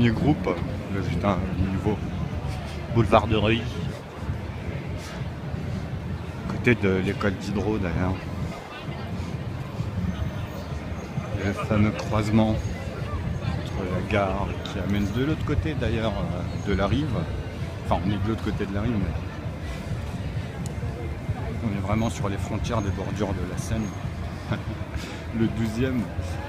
premier groupe, le nouveau boulevard de Reuilly, côté de l'école d'Hydro d'ailleurs. Le fameux croisement entre la gare qui amène de l'autre côté d'ailleurs de la rive. Enfin, on est de l'autre côté de la rive, mais on est vraiment sur les frontières des bordures de la Seine. Le 12e.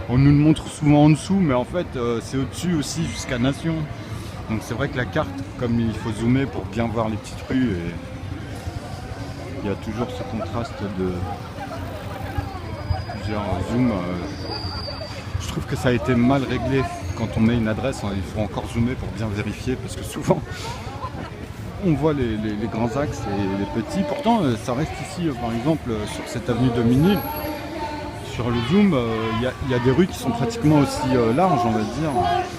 On nous le montre souvent en dessous, mais en fait c'est au-dessus aussi jusqu'à Nation. Donc c'est vrai que la carte, comme il faut zoomer pour bien voir les petites rues, et il y a toujours ce contraste de plusieurs zooms. Je trouve que ça a été mal réglé. Quand on met une adresse, il faut encore zoomer pour bien vérifier, parce que souvent on voit les grands axes et les petits. Pourtant ça reste ici, par exemple sur cette avenue de Minil. Sur le zoom, il y a des rues qui sont pratiquement aussi larges, on va dire,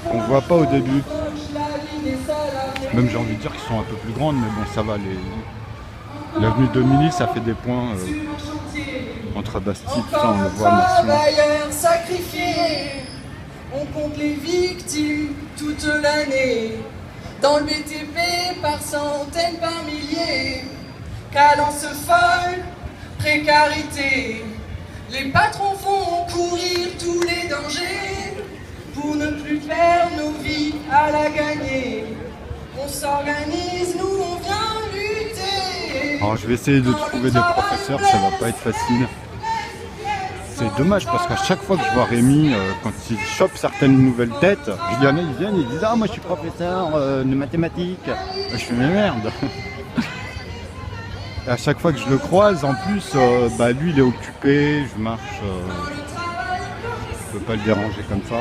qu'on ne voit pas au début. Même j'ai envie de dire qu'elles sont un peu plus grandes, mais bon, ça va. L'avenue de Minil, ça fait des points entre Bastille, tout ça, on le voit. Travailleurs sacrifiés, on compte les victimes toute l'année. Dans le BTP, par centaines, par milliers, cadence folle, précarité. Les patrons font courir tous les dangers pour ne plus perdre nos vies à la gagner. On s'organise, nous on vient lutter. Alors je vais essayer de trouver des professeurs, ça va pas être facile. C'est dommage parce qu'à chaque fois que je vois Rémi, quand il chope certaines nouvelles têtes, il y en a, ils viennent et ils disent « Ah, moi je suis professeur de mathématiques ». Je fais « Mais merde !» À chaque fois que je le croise, en plus, lui il est occupé, je marche, je peux pas le déranger comme ça.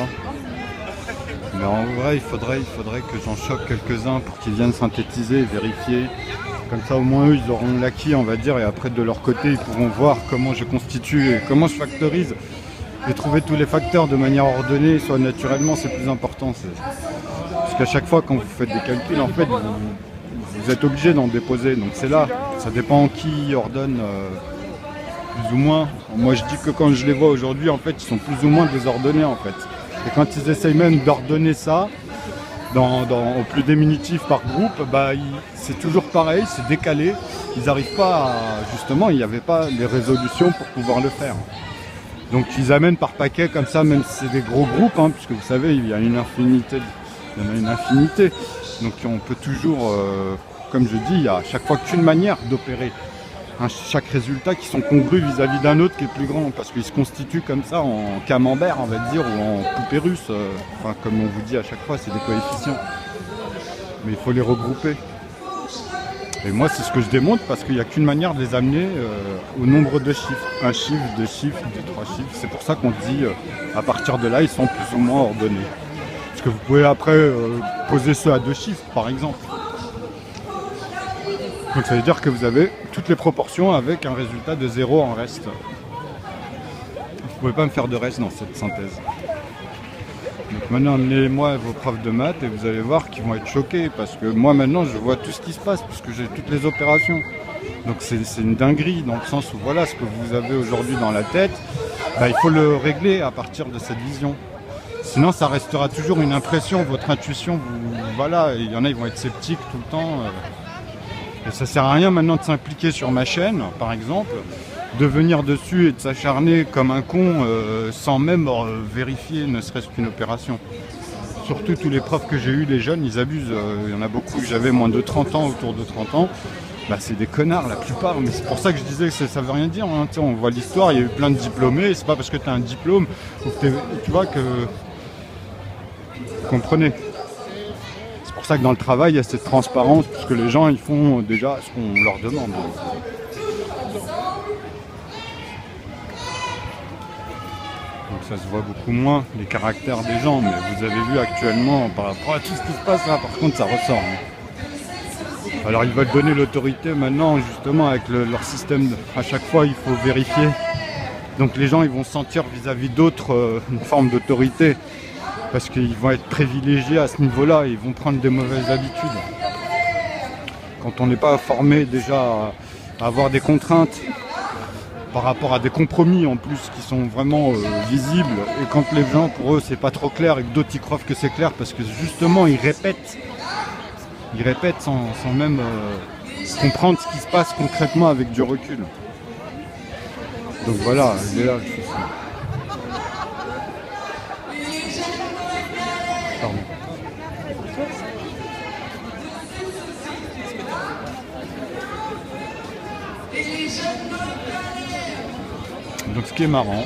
Mais en vrai, il faudrait que j'en chope quelques-uns pour qu'ils viennent synthétiser et vérifier. Comme ça, au moins eux, ils auront l'acquis, on va dire, et après de leur côté, ils pourront voir comment je constitue et comment je factorise. Et trouver tous les facteurs de manière ordonnée, soit naturellement, c'est plus important. Parce qu'à chaque fois, quand vous faites des calculs, en fait, vous êtes obligé d'en déposer, donc c'est là, ça dépend qui ordonne plus ou moins. Moi je dis que quand je les vois aujourd'hui, en fait, ils sont plus ou moins désordonnés en fait. Et quand ils essayent même d'ordonner ça, au plus diminutif par groupe, c'est toujours pareil, c'est décalé. Ils n'arrivent pas justement, il n'y avait pas les résolutions pour pouvoir le faire. Donc ils amènent par paquet comme ça, même si c'est des gros groupes, puisque vous savez, il y en a une infinité. Donc on peut toujours, comme je dis, il y a à chaque fois qu'une manière d'opérer chaque résultat qui sont congrus vis-à-vis d'un autre qui est plus grand, parce qu'ils se constituent comme ça en camembert, on va dire, ou en poupée russe, comme on vous dit à chaque fois, c'est des coefficients. Mais il faut les regrouper. Et moi c'est ce que je démontre, parce qu'il n'y a qu'une manière de les amener au nombre de chiffres. Un chiffre, deux chiffres, trois chiffres. C'est pour ça qu'on dit, à partir de là, ils sont plus ou moins ordonnés. Parce que vous pouvez après poser ceux à deux chiffres, par exemple. Donc ça veut dire que vous avez toutes les proportions avec un résultat de 0 en reste. Vous ne pouvez pas me faire de reste dans cette synthèse. Donc maintenant, amenez-moi vos profs de maths et vous allez voir qu'ils vont être choqués, parce que moi maintenant je vois tout ce qui se passe, puisque j'ai toutes les opérations. Donc c'est une dinguerie, dans le sens où voilà ce que vous avez aujourd'hui dans la tête, il faut le régler à partir de cette vision. Sinon ça restera toujours une impression, votre intuition, voilà, il y en a ils vont être sceptiques tout le temps. Et ça sert à rien maintenant de s'impliquer sur ma chaîne, par exemple, de venir dessus et de s'acharner comme un con sans même vérifier ne serait-ce qu'une opération. Surtout tous les profs que j'ai eus, les jeunes, ils abusent. Il y en a beaucoup, j'avais moins de 30 ans, autour de 30 ans. C'est des connards la plupart, mais c'est pour ça que je disais que ça veut rien dire. On voit l'histoire, il y a eu plein de diplômés, et c'est pas parce que tu as un diplôme, tu vois que... Vous comprenez. C'est pour ça que dans le travail, il y a cette transparence, puisque les gens, ils font déjà ce qu'on leur demande. Donc ça se voit beaucoup moins, les caractères des gens, mais vous avez vu actuellement, par rapport à tout ce qui se passe là, par contre, ça ressort. Alors ils veulent donner l'autorité maintenant, justement, avec leur système, à chaque fois, il faut vérifier. Donc les gens, ils vont sentir vis-à-vis d'autres une forme d'autorité. Parce qu'ils vont être privilégiés à ce niveau-là, ils vont prendre des mauvaises habitudes. Quand on n'est pas formé déjà à avoir des contraintes par rapport à des compromis en plus qui sont vraiment visibles, et quand les gens, pour eux, c'est pas trop clair et que d'autres y croient que c'est clair parce que justement ils répètent sans même comprendre ce qui se passe concrètement avec du recul. Donc voilà, il est là. Pardon. Donc ce qui est marrant,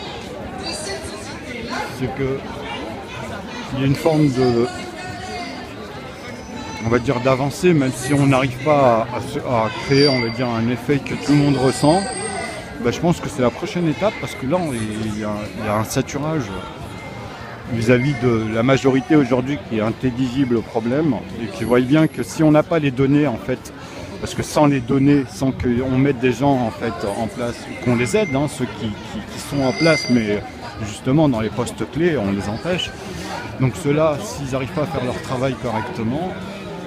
c'est que il y a une forme de, on va dire, d'avancée, même si on n'arrive pas à créer, on va dire, un effet que tout le monde ressent. Ben, je pense que c'est la prochaine étape, parce que là il y a un saturage vis-à-vis de la majorité aujourd'hui qui est intelligible au problème et qui voit bien que si on n'a pas les données en fait, parce que sans les données, sans qu'on mette des gens en fait en place, qu'on les aide, hein, ceux qui sont en place, mais justement dans les postes clés, on les empêche. Donc ceux-là, s'ils n'arrivent pas à faire leur travail correctement,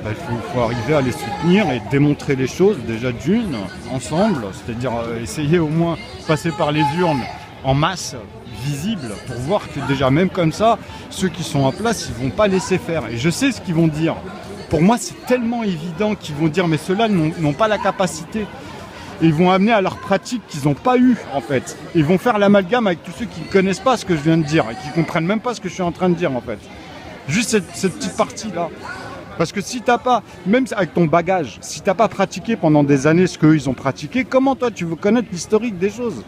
ben, il faut arriver à les soutenir et démontrer les choses déjà d'une, ensemble, c'est-à-dire essayer au moins de passer par les urnes en masse, visible, pour voir que déjà même comme ça, ceux qui sont en place, ils vont pas laisser faire. Et je sais ce qu'ils vont dire. Pour moi, c'est tellement évident qu'ils vont dire, mais ceux-là n'ont pas la capacité. Et ils vont amener à leur pratique qu'ils n'ont pas eu, en fait. Ils vont faire l'amalgame avec tous ceux qui ne connaissent pas ce que je viens de dire et qui ne comprennent même pas ce que je suis en train de dire, en fait. Juste cette petite partie-là. Parce que si t'as pas, même avec ton bagage, si t'as pas pratiqué pendant des années ce qu'eux ils ont pratiqué, comment toi tu veux connaître l'historique des choses ?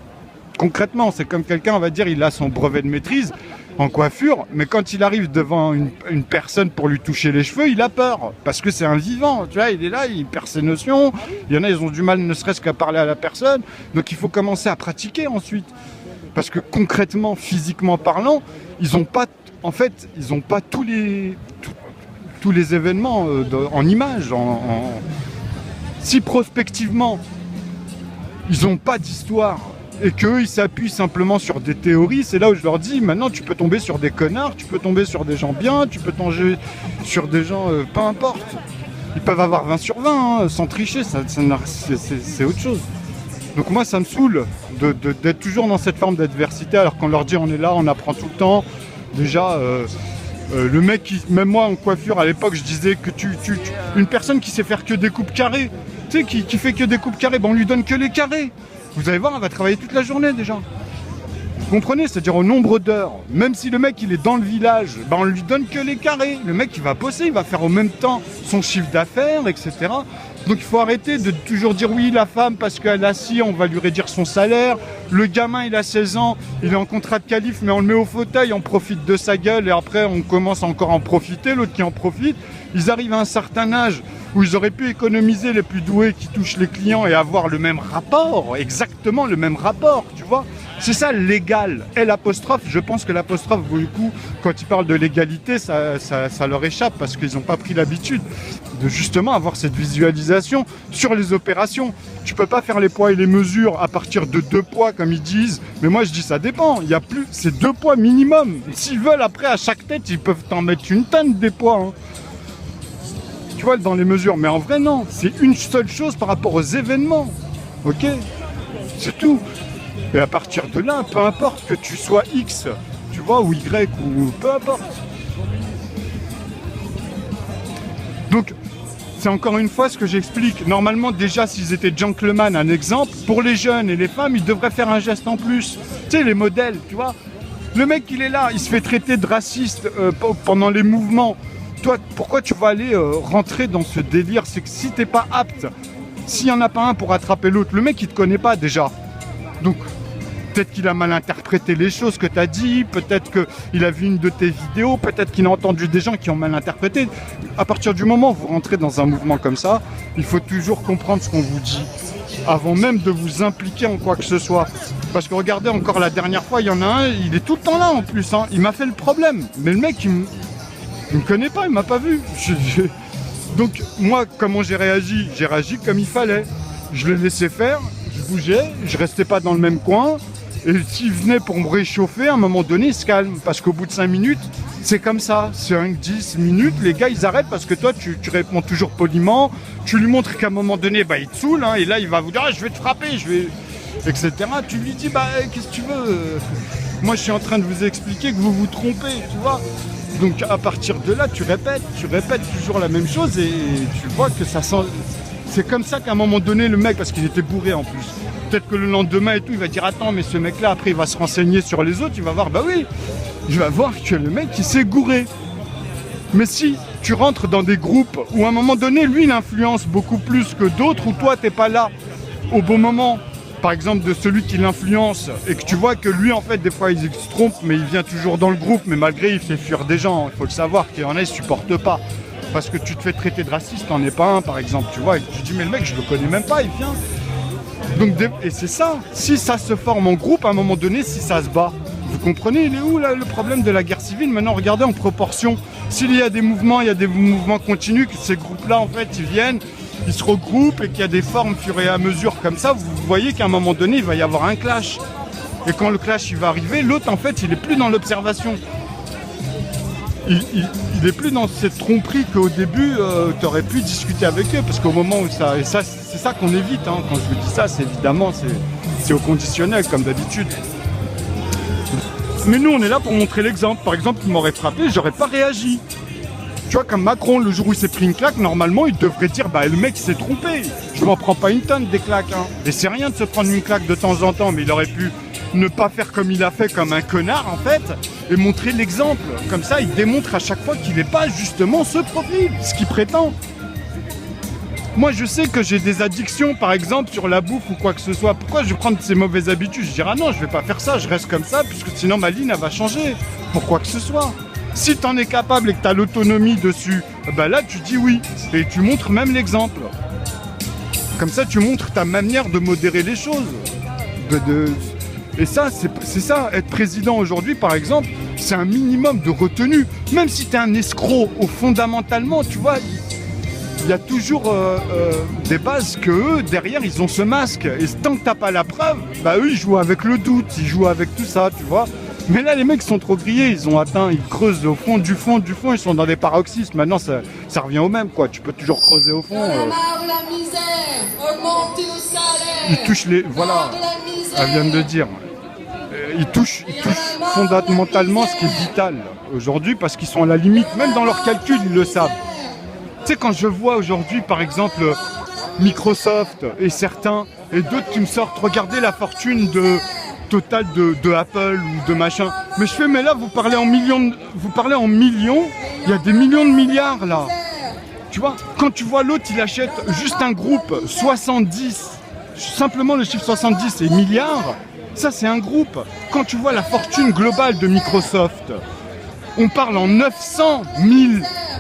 Concrètement, c'est comme quelqu'un, on va dire, il a son brevet de maîtrise en coiffure, mais quand il arrive devant une personne pour lui toucher les cheveux, il a peur, parce que c'est un vivant, tu vois, il est là, il perd ses notions, il y en a, ils ont du mal ne serait-ce qu'à parler à la personne, donc il faut commencer à pratiquer ensuite, parce que concrètement, physiquement parlant, ils n'ont pas, en fait, ils n'ont pas tous les événements en images, si prospectivement, ils n'ont pas d'histoire, et qu'eux ils s'appuient simplement sur des théories, c'est là où je leur dis, maintenant tu peux tomber sur des connards, tu peux tomber sur des gens bien, tu peux tomber sur des gens, peu importe. Ils peuvent avoir 20 sur 20, hein, sans tricher, c'est autre chose. Donc moi ça me saoule d'être toujours dans cette forme d'adversité, alors qu'on leur dit on est là, on apprend tout le temps. Déjà, le mec, même moi en coiffure à l'époque, je disais que une personne qui sait faire que des coupes carrées, tu sais, qui fait que des coupes carrées, ben on lui donne que les carrés. Vous allez voir, elle va travailler toute la journée déjà. Vous comprenez? C'est-à-dire au nombre d'heures. Même si le mec il est dans le village, ben on lui donne que les carrés. Le mec il va bosser, il va faire au même temps son chiffre d'affaires, etc. Donc il faut arrêter de toujours dire oui, la femme parce qu'elle a ci, on va lui réduire son salaire. Le gamin il a 16 ans, il est en contrat de qualif, mais on le met au fauteuil, on profite de sa gueule et après on commence encore à en profiter, l'autre qui en profite. Ils arrivent à un certain âge où ils auraient pu économiser les plus doués qui touchent les clients et avoir le même rapport, exactement le même rapport, tu vois. C'est ça l'égal. Et l'apostrophe, je pense que l'apostrophe, du coup, quand ils parlent de l'égalité, ça leur échappe parce qu'ils n'ont pas pris l'habitude de justement avoir cette visualisation sur les opérations. Tu peux pas faire les poids et les mesures à partir de 2 poids comme ils disent, mais moi je dis ça dépend, il y a plus, c'est 2 poids minimum. S'ils veulent après à chaque tête, ils peuvent t'en mettre une tonne des poids, hein. Tu vois, dans les mesures, mais en vrai non, c'est une seule chose par rapport aux événements, ok, c'est tout. Et à partir de là, peu importe que tu sois X, tu vois, ou Y, ou peu importe. Donc, c'est encore une fois ce que j'explique. Normalement, déjà, s'ils étaient gentlemen, un exemple, pour les jeunes et les femmes, ils devraient faire un geste en plus. Tu sais, les modèles, tu vois. Le mec, il est là, il se fait traiter de raciste pendant les mouvements. Toi, pourquoi tu vas aller rentrer dans ce délire? C'est que si t'es pas apte, s'il n'y en a pas un pour attraper l'autre, le mec il te connaît pas déjà. Donc peut-être qu'il a mal interprété les choses que tu as dit, peut-être qu'il a vu une de tes vidéos, peut-être qu'il a entendu des gens qui ont mal interprété. À partir du moment où vous rentrez dans un mouvement comme ça, il faut toujours comprendre ce qu'on vous dit, avant même de vous impliquer en quoi que ce soit. Parce que regardez, encore la dernière fois, il y en a un, il est tout le temps là en plus, hein. Il m'a fait le problème. Mais le mec, il me connaît pas, il m'a pas vu. Donc moi, comment j'ai réagi? J'ai réagi comme il fallait. Je le laissais faire, je bougeais, je restais pas dans le même coin. Et s'il venait pour me réchauffer, à un moment donné, il se calme. Parce qu'au bout de 5 minutes, c'est comme ça. 5, 10 minutes, les gars, ils arrêtent parce que toi, tu réponds toujours poliment. Tu lui montres qu'à un moment donné, bah, il te saoule. Hein, et là, il va vous dire, ah, je vais te frapper. etc. Tu lui dis, bah qu'est-ce que tu veux moi je suis en train de vous expliquer que vous vous trompez, tu vois. Donc à partir de là, tu répètes toujours la même chose et tu vois que ça sent... C'est comme ça qu'à un moment donné, le mec, parce qu'il était bourré en plus, peut-être que le lendemain et tout, il va dire, attends, mais ce mec-là, après il va se renseigner sur les autres, il va voir, bah oui, il va voir que le mec, il s'est gouré. Mais si tu rentres dans des groupes où à un moment donné, lui, il influence beaucoup plus que d'autres, où toi, t'es pas là au bon moment, par exemple de celui qui l'influence, et que tu vois que lui, en fait, des fois, il se trompe, mais il vient toujours dans le groupe, mais malgré, il fait fuir des gens. Il faut le savoir, qu'il y en a, ils supportent pas. Parce que tu te fais traiter de raciste, t'en es pas un, par exemple, tu vois. Et tu dis, mais le mec, je le connais même pas, il vient. Donc, et c'est ça. Si ça se forme en groupe, à un moment donné, si ça se bat, vous comprenez, il est où là, le problème de la guerre civile? Maintenant, regardez en proportion. S'il y a des mouvements, il y a des mouvements continus, que ces groupes-là, en fait, ils viennent, ils se regroupent et qu'il y a des formes fur et à mesure comme ça, vous voyez qu'à un moment donné, il va y avoir un clash. Et quand le clash il va arriver, l'autre, en fait, il est plus dans l'observation. Il est plus dans cette tromperie qu'au début, tu aurais pu discuter avec eux. Parce qu'au moment où ça... Et ça, c'est ça qu'on évite. Hein. Quand je vous dis ça, c'est évidemment, c'est au conditionnel, comme d'habitude. Mais nous, on est là pour montrer l'exemple. Par exemple, il m'aurait frappé, j'aurais pas réagi. Tu vois, comme Macron, le jour où il s'est pris une claque, normalement, il devrait dire, bah, le mec, il s'est trompé. Je m'en prends pas une tonne des claques. Hein. Et c'est rien de se prendre une claque de temps en temps, mais il aurait pu ne pas faire comme il a fait, comme un connard, en fait, et montrer l'exemple. Comme ça, il démontre à chaque fois qu'il n'est pas justement ce profil, ce qu'il prétend. Moi, je sais que j'ai des addictions, par exemple, sur la bouffe ou quoi que ce soit. Pourquoi je vais prendre ces mauvaises habitudes? Je dirais, ah non, je vais pas faire ça, je reste comme ça, puisque sinon ma ligne, elle va changer. Pour quoi que ce soit. Si tu en es capable et que tu as l'autonomie dessus, bah là, tu dis oui. Et tu montres même l'exemple. Comme ça, tu montres ta manière de modérer les choses. Et ça, c'est ça, être président aujourd'hui, par exemple, c'est un minimum de retenue. Même si tu es un escroc, fondamentalement, tu vois, il y a toujours des bases que eux, derrière, ils ont ce masque. Et tant que t'as pas la preuve, bah eux, ils jouent avec le doute, ils jouent avec tout ça, tu vois. Mais là, les mecs sont trop grillés, ils ont atteint, ils creusent au fond, du fond, ils sont dans des paroxysmes. Maintenant, ça revient au même, quoi. Tu peux toujours creuser au fond. La misère, augmenter nos salaires. Ils touchent les... Voilà, elle vient de le dire. Ils touchent fondamentalement ce qui est vital aujourd'hui parce qu'ils sont à la limite, même dans leurs calculs, ils le savent. Tu sais, quand je vois aujourd'hui, par exemple, Microsoft et certains, et d'autres qui me sortent, regardez la fortune totale de Apple ou de machin. Mais je fais, mais là, vous parlez en millions, il y a des millions de milliards, là. Tu vois, quand tu vois l'autre, il achète juste un groupe, 70, simplement le chiffre 70 et milliards, ça, c'est un groupe. Quand tu vois la fortune globale de Microsoft, on parle en 900 000.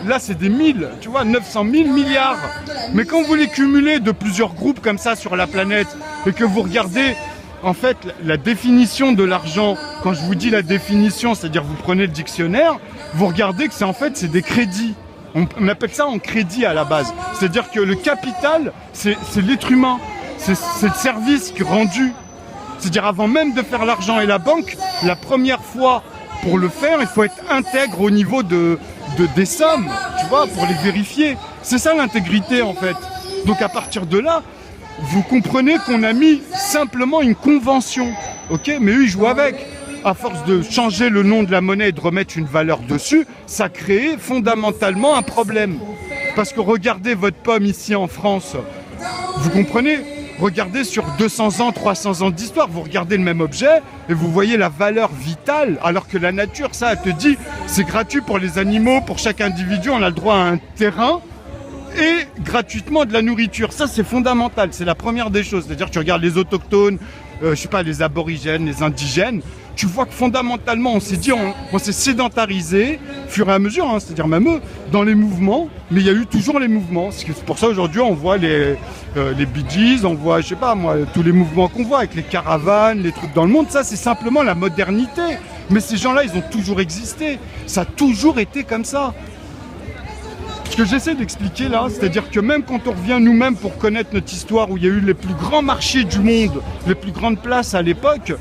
Là, c'est des 1000, tu vois, 900 000 milliards. Mais quand vous les cumulez de plusieurs groupes comme ça sur la planète et que vous regardez, en fait, la définition de l'argent, quand je vous dis la définition, c'est-à-dire vous prenez le dictionnaire, vous regardez que c'est en fait, c'est des crédits. On appelle ça en crédit à la base. C'est-à-dire que le capital, c'est l'être humain. C'est le service rendu. C'est-à-dire avant même de faire l'argent et la banque, la première fois pour le faire, il faut être intègre au niveau des sommes, tu vois, pour les vérifier. C'est ça l'intégrité en fait. Donc à partir de là, vous comprenez qu'on a mis simplement une convention, ok? Mais eux ils jouent avec. À force de changer le nom de la monnaie et de remettre une valeur dessus, ça crée fondamentalement un problème. Parce que regardez votre pomme ici en France, vous comprenez? Regardez sur 200 ans, 300 ans d'histoire, vous regardez le même objet et vous voyez la valeur vitale, alors que la nature, ça, elle te dit, c'est gratuit pour les animaux, pour chaque individu, on a le droit à un terrain et gratuitement de la nourriture. Ça, c'est fondamental, c'est la première des choses. C'est-à-dire que tu regardes les autochtones, je sais pas, les aborigènes, les indigènes, tu vois que fondamentalement, on s'est dit, on s'est sédentarisé, fur et à mesure, hein, c'est-à-dire même eux, dans les mouvements, mais il y a eu toujours les mouvements. C'est pour ça, aujourd'hui, on voit les Bee Gees, on voit, je sais pas moi, tous les mouvements qu'on voit avec les caravanes, les trucs dans le monde, ça, c'est simplement la modernité. Mais ces gens-là, ils ont toujours existé. Ça a toujours été comme ça. Ce que j'essaie d'expliquer là, c'est-à-dire que même quand on revient nous-mêmes pour connaître notre histoire, où il y a eu les plus grands marchés du monde, les plus grandes places à l'époque,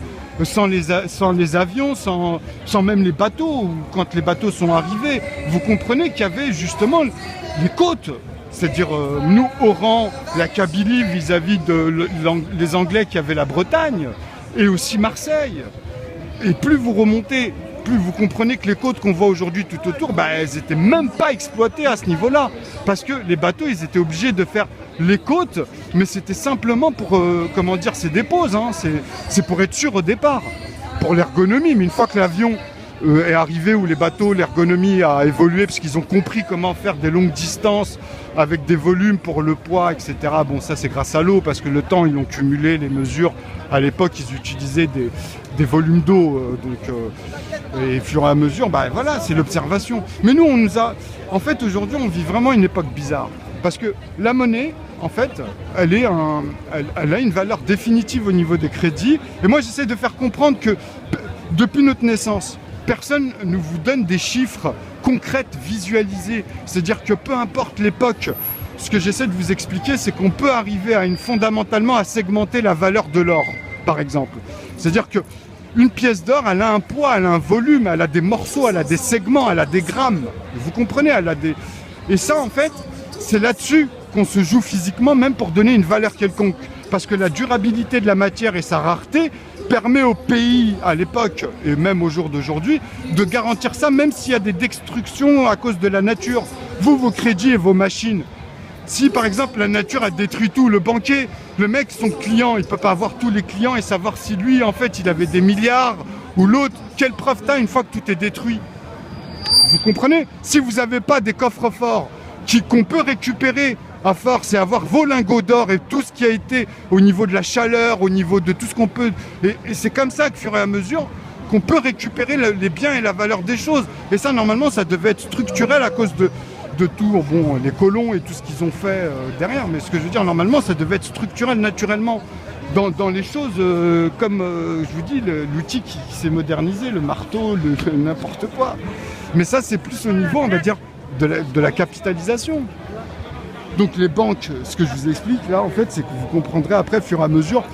sans les avions, sans même les bateaux, ou quand les bateaux sont arrivés, vous comprenez qu'il y avait justement les côtes. C'est-à-dire, nous, Oran, la Kabylie vis-à-vis des Anglais qui avaient la Bretagne, et aussi Marseille. Et plus vous remontez, plus vous comprenez que les côtes qu'on voit aujourd'hui tout autour, elles n'étaient même pas exploitées à ce niveau-là. Parce que les bateaux, ils étaient obligés de faire les côtes, mais c'était simplement pour, c'est des pauses, hein, c'est pour être sûr au départ, pour l'ergonomie. Mais une fois que l'avion est arrivé, où les bateaux, l'ergonomie a évolué, parce qu'ils ont compris comment faire des longues distances avec des volumes pour le poids, etc. Bon, ça c'est grâce à l'eau, parce que le temps, ils ont cumulé les mesures. À l'époque, ils utilisaient des volumes d'eau, et au fur et à mesure, voilà, c'est l'observation. Mais nous, en fait, aujourd'hui, on vit vraiment une époque bizarre. Parce que la monnaie, en fait, elle a une valeur définitive au niveau des crédits. Et moi, j'essaie de faire comprendre que depuis notre naissance, personne ne vous donne des chiffres concrets, visualisés. C'est-à-dire que peu importe l'époque, ce que j'essaie de vous expliquer, c'est qu'on peut arriver fondamentalement à segmenter la valeur de l'or, par exemple. C'est-à-dire que une pièce d'or, elle a un poids, elle a un volume, elle a des morceaux, elle a des segments, elle a des grammes. Vous comprenez, Et ça, en fait, c'est là-dessus qu'on se joue physiquement, même pour donner une valeur quelconque. Parce que la durabilité de la matière et sa rareté permet au pays, à l'époque, et même au jour d'aujourd'hui, de garantir ça, même s'il y a des destructions à cause de la nature. Vos crédits et vos machines. Si, par exemple, la nature a détruit tout, le banquier, le mec, son client, il ne peut pas avoir tous les clients et savoir si lui, en fait, il avait des milliards, ou l'autre, quelle preuve t'as une fois que tout est détruit? Vous comprenez? Si vous n'avez pas des coffres forts qu'on peut récupérer à force et avoir vos lingots d'or et tout ce qui a été au niveau de la chaleur, au niveau de tout ce qu'on peut... Et c'est comme ça que, fur et à mesure, qu'on peut récupérer les biens et la valeur des choses. Et ça, normalement, ça devait être structurel à cause de tout, les colons et tout ce qu'ils ont fait derrière. Mais ce que je veux dire, normalement, ça devait être structurel naturellement. Dans les choses, comme je vous dis, l'outil qui s'est modernisé, le marteau, n'importe quoi. Mais ça, c'est plus au niveau, on va dire, de la capitalisation. Donc les banques, ce que je vous explique là, en fait, c'est que vous comprendrez après, au fur et à mesure,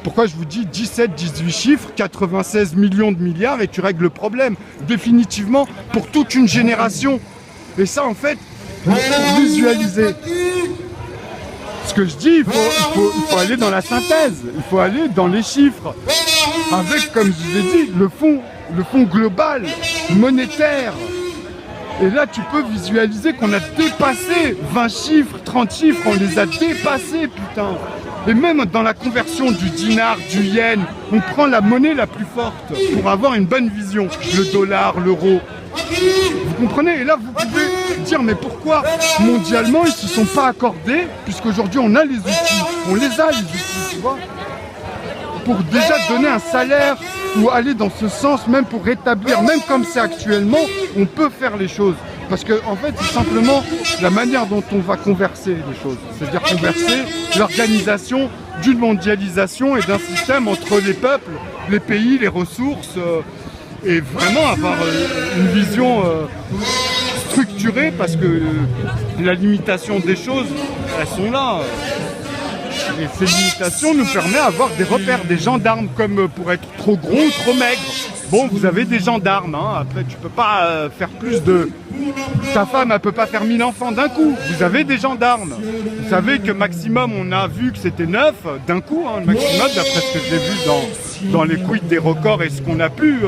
pourquoi je vous dis 17, 18 chiffres, 96 millions de milliards, et tu règles le problème, définitivement, pour toute une génération. Et ça, en fait, pour visualiser ce que je dis, il faut aller dans la synthèse, il faut aller dans les chiffres, avec, comme je vous ai dit, le fond global, monétaire. Et là, tu peux visualiser qu'on a dépassé 20 chiffres, 30 chiffres, on les a dépassés, putain. Et même dans la conversion du dinar, du yen, on prend la monnaie la plus forte pour avoir une bonne vision. Le dollar, l'euro. Vous comprenez? Et là, vous pouvez dire, mais pourquoi mondialement, ils ne se sont pas accordés, puisqu'aujourd'hui, on a les outils. On les a, les outils, tu vois, pour déjà donner un salaire ou aller dans ce sens, même pour rétablir, même comme c'est actuellement, on peut faire les choses. Parce que en fait, c'est simplement la manière dont on va converser les choses. C'est-à-dire converser l'organisation d'une mondialisation et d'un système entre les peuples, les pays, les ressources, et vraiment avoir une vision structurée, parce que la limitation des choses, elles sont là. Et ces limitations nous permettent d'avoir des repères, des gendarmes, comme pour être trop gros ou trop maigre. Bon, vous avez des gendarmes, hein. Après tu peux pas faire plus de... Ta femme, elle peut pas faire 1000 enfants d'un coup. Vous avez des gendarmes. Vous savez que maximum, on a vu que c'était 9 d'un coup, hein, le maximum, d'après ce que j'ai vu dans les quits des records et ce qu'on a pu.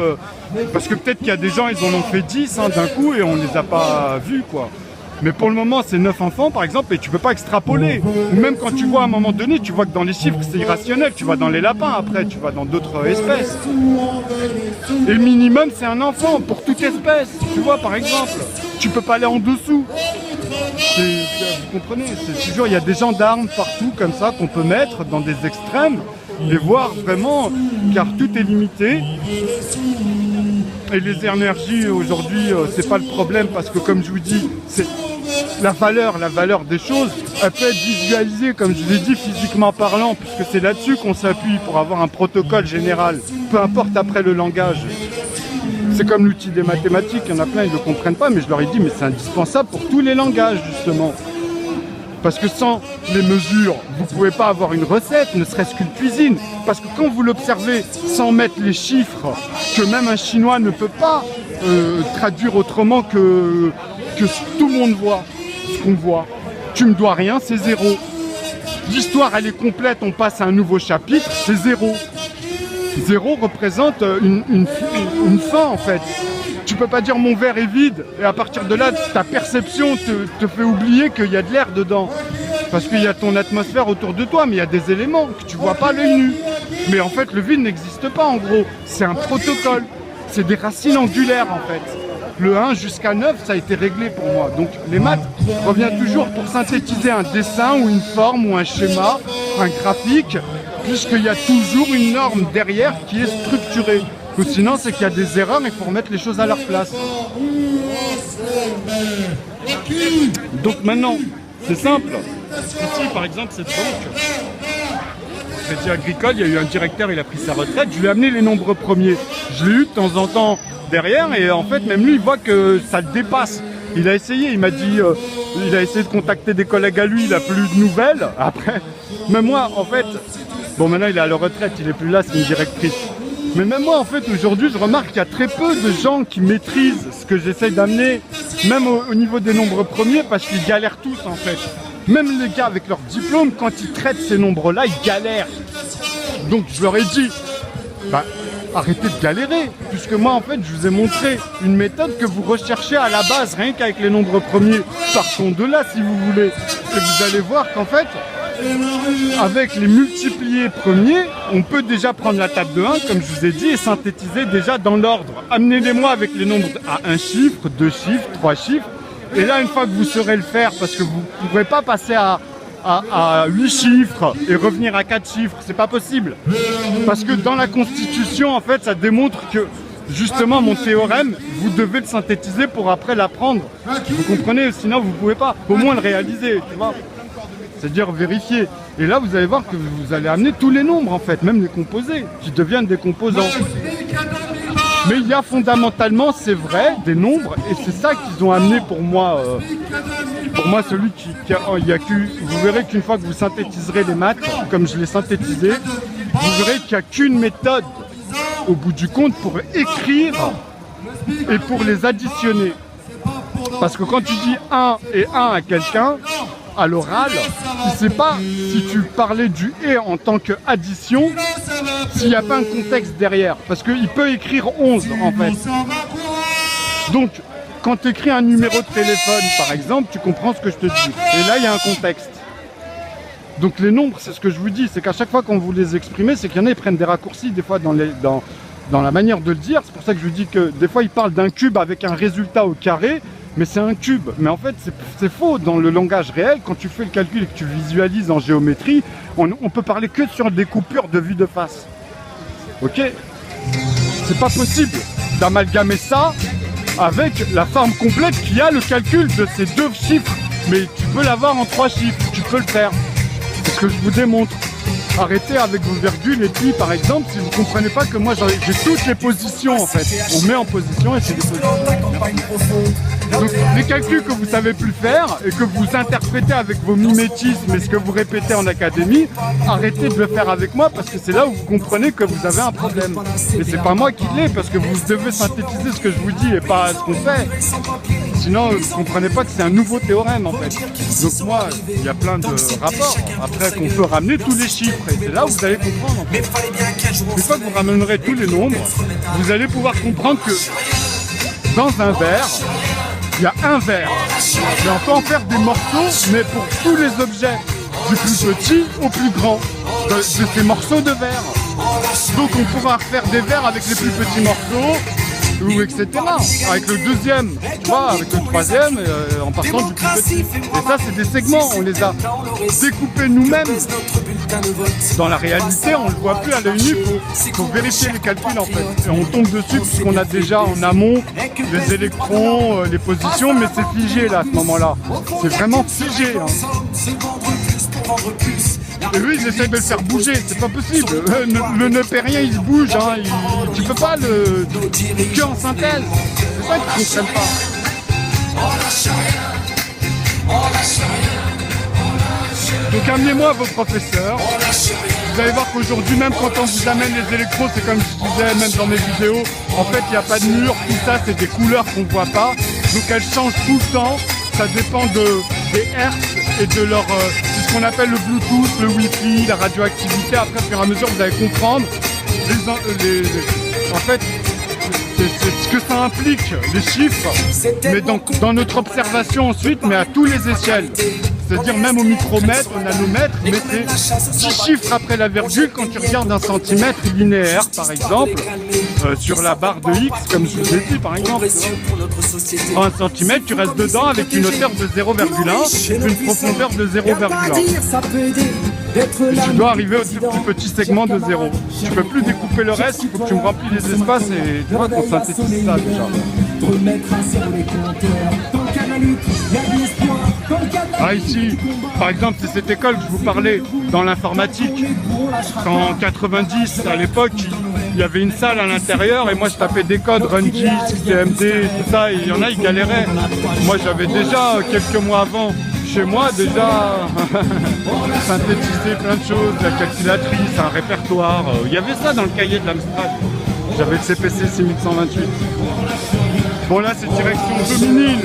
Parce que peut-être qu'il y a des gens, ils en ont fait 10 hein, d'un coup et on les a pas vus, quoi. Mais pour le moment, c'est 9 enfants, par exemple, et tu peux pas extrapoler. Ou même quand tu vois à un moment donné, tu vois que dans les chiffres, c'est irrationnel. Tu vas dans les lapins, après, tu vas dans d'autres espèces. Et le minimum, c'est un enfant pour toute espèce. Tu vois, par exemple, tu peux pas aller en dessous. Vous comprenez, c'est toujours, il y a des gendarmes partout, comme ça, qu'on peut mettre dans des extrêmes et voir vraiment, car tout est limité. Et les énergies, aujourd'hui, c'est pas le problème, parce que, comme je vous dis, c'est la valeur des choses, elle peut être visualisée, comme je l'ai dit, physiquement parlant, puisque c'est là-dessus qu'on s'appuie pour avoir un protocole général, peu importe après le langage. C'est comme l'outil des mathématiques, il y en a plein, ils ne le comprennent pas, mais je leur ai dit, mais c'est indispensable pour tous les langages, justement. Parce que sans les mesures, vous ne pouvez pas avoir une recette, ne serait-ce qu'une cuisine. Parce que quand vous l'observez sans mettre les chiffres, que même un Chinois ne peut pas traduire autrement que tout le monde voit, ce qu'on voit. tu me dois rien, c'est 0. L'histoire, elle est complète, on passe à un nouveau chapitre, c'est 0. 0 représente une fin, en fait. Tu peux pas dire mon verre est vide, et à partir de là, ta perception te fait oublier qu'il y a de l'air dedans. Parce qu'il y a ton atmosphère autour de toi, mais il y a des éléments que tu vois pas à l'œil nu. Mais en fait, le vide n'existe pas, en gros. C'est un protocole. C'est des racines angulaires, en fait. Le 1 jusqu'à 9, ça a été réglé pour moi. Donc les maths reviennent toujours pour synthétiser un dessin ou une forme ou un schéma, un graphique, puisqu'il y a toujours une norme derrière qui est structurée. Ou sinon, c'est qu'il y a des erreurs, mais il faut remettre les choses à leur place. Donc maintenant, c'est simple. Ici, par exemple, cette banque, Crédit Agricole, il y a eu un directeur, il a pris sa retraite, je lui ai amené les nombres premiers. Je l'ai eu de temps en temps derrière et en fait, même lui, il voit que ça le dépasse. Il a essayé, il m'a dit, il a essayé de contacter des collègues à lui, il n'a plus de nouvelles. Après, même moi, en fait, bon maintenant il est à la retraite, il n'est plus là, c'est une directrice. Mais même moi, en fait, aujourd'hui, je remarque qu'il y a très peu de gens qui maîtrisent ce que j'essaye d'amener, même au niveau des nombres premiers, parce qu'ils galèrent tous, en fait. Même les gars avec leur diplôme, quand ils traitent ces nombres-là, ils galèrent. Donc, je leur ai dit, bah, arrêtez de galérer, puisque moi, en fait, je vous ai montré une méthode que vous recherchez à la base, rien qu'avec les nombres premiers. Partons de là, si vous voulez. Et vous allez voir qu'en fait, avec les multipliés premiers, on peut déjà prendre la table de 1, comme je vous ai dit, et synthétiser déjà dans l'ordre. Amenez-les-moi avec les nombres à 1 chiffre, 2 chiffres, 3 chiffres. Et là, une fois que vous saurez le faire, parce que vous ne pourrez pas passer à 8 chiffres et revenir à 4 chiffres, c'est pas possible. Parce que dans la Constitution, en fait, ça démontre que, justement, mon théorème, vous devez le synthétiser pour après l'apprendre. Vous comprenez? Sinon, vous ne pouvez pas au moins le réaliser, tu vois. C'est-à-dire vérifier. Et là, vous allez voir que vous allez amener tous les nombres, en fait, même les composés, qui deviennent des composants. Mais il y a fondamentalement, c'est vrai, des nombres, et c'est ça qu'ils ont amené pour moi. Celui qui a, vous verrez qu'une fois que vous synthétiserez les maths, comme je l'ai synthétisé, vous verrez qu'il n'y a qu'une méthode, au bout du compte, pour écrire et pour les additionner. Parce que quand tu dis 1 et 1 à quelqu'un, à l'oral, il ne sait pas si tu parlais du « et » en tant qu'addition, s'il n'y a pas un contexte derrière. Parce qu'il peut écrire 11 en fait. Donc, quand tu écris un numéro de téléphone, par exemple, tu comprends ce que je te dis. Et là, il y a un contexte. Donc les nombres, c'est ce que je vous dis, c'est qu'à chaque fois qu'on vous les exprimez, c'est qu'il y en a, ils prennent des raccourcis, des fois dans la manière de le dire. C'est pour ça que je vous dis que des fois, ils parlent d'un cube avec un résultat au carré, mais c'est un cube. Mais en fait, c'est faux dans le langage réel. Quand tu fais le calcul et que tu visualises en géométrie, on peut parler que sur des coupures de vue de face. Ok? C'est pas possible d'amalgamer ça avec la forme complète qui a le calcul de ces 2 chiffres. Mais tu peux l'avoir en 3 chiffres, tu peux le faire. C'est ce que je vous démontre. Arrêtez avec vos virgules et puis par exemple si vous ne comprenez pas que moi j'ai toutes les positions en fait. On met en position et c'est des positions. Donc les calculs que vous savez plus faire et que vous interprétez avec vos mimétismes et ce que vous répétez en académie, arrêtez de le faire avec moi parce que c'est là où vous comprenez que vous avez un problème. Mais c'est pas moi qui l'ai parce que vous devez synthétiser ce que je vous dis et pas ce qu'on fait. Sinon vous ne comprenez pas que c'est un nouveau théorème en fait. Donc moi il y a plein de rapports après qu'on peut ramener tous les chiffres. Et c'est là où vous allez comprendre. En fait. Une fois que vous ramènerez tous les nombres, vous allez pouvoir comprendre que dans un verre, il y a un verre. Et on peut en faire des morceaux, mais pour tous les objets, du plus petit au plus grand, de ces morceaux de verre. Donc on pourra refaire des verres avec les plus petits morceaux, ou etc. Avec le deuxième, tu vois, avec le troisième, en partant du plus petit. Et ça, c'est des segments, on les a découpés nous-mêmes. Dans la réalité, on ne le voit plus à l'œil nu, il faut vérifier les calculs en fait. Et on tombe dessus puisqu'on a déjà en amont les électrons, les positions, mais c'est figé là à ce moment-là. C'est vraiment figé. Hein. Et lui, ils essaient de le faire bouger, c'est pas possible. Le neupérien, il se bouge, hein. Tu peux pas le que en synthèse. C'est ça qu'ils comprennent pas. Donc amenez-moi vos professeurs. Vous allez voir qu'aujourd'hui, même quand on vous amène les électrons, c'est comme je disais, même dans mes vidéos, en fait, il n'y a pas de mur, tout ça, c'est des couleurs qu'on ne voit pas. Donc elles changent tout le temps. Ça dépend des hertz et de leur... c'est ce qu'on appelle le Bluetooth, le Wi-Fi, la radioactivité. Après, au fur et à mesure, vous allez comprendre en fait, c'est ce que ça implique, les chiffres, mais dans notre observation ensuite, mais à tous les échelles. C'est-à-dire même au micromètre, au nanomètre, mais c'est 10 chiffres après la virgule quand tu regardes un centimètre linéaire, par exemple, sur la barre de X, comme je vous ai dit, par exemple. En 1 centimètre, tu restes dedans avec une hauteur de 0,1, une profondeur de 0,1. Tu dois arriver au plus petit segment de 0. Tu peux plus découper le reste, il faut que tu me remplis les espaces et tu vois qu'on synthétise ça déjà. Ah ici, par exemple, c'est cette école que je vous parlais, dans l'informatique. En 90, à l'époque, il y avait une salle à l'intérieur et moi je tapais des codes, RunGIS, CMD, tout ça, et il y en a, ils galéraient. Moi j'avais déjà, quelques mois avant, chez moi, déjà synthétisé plein de choses, la calculatrice, un répertoire. Il y avait ça dans le cahier de l'Amstrad. J'avais le CPC 6128. Bon là c'est direction Dominil.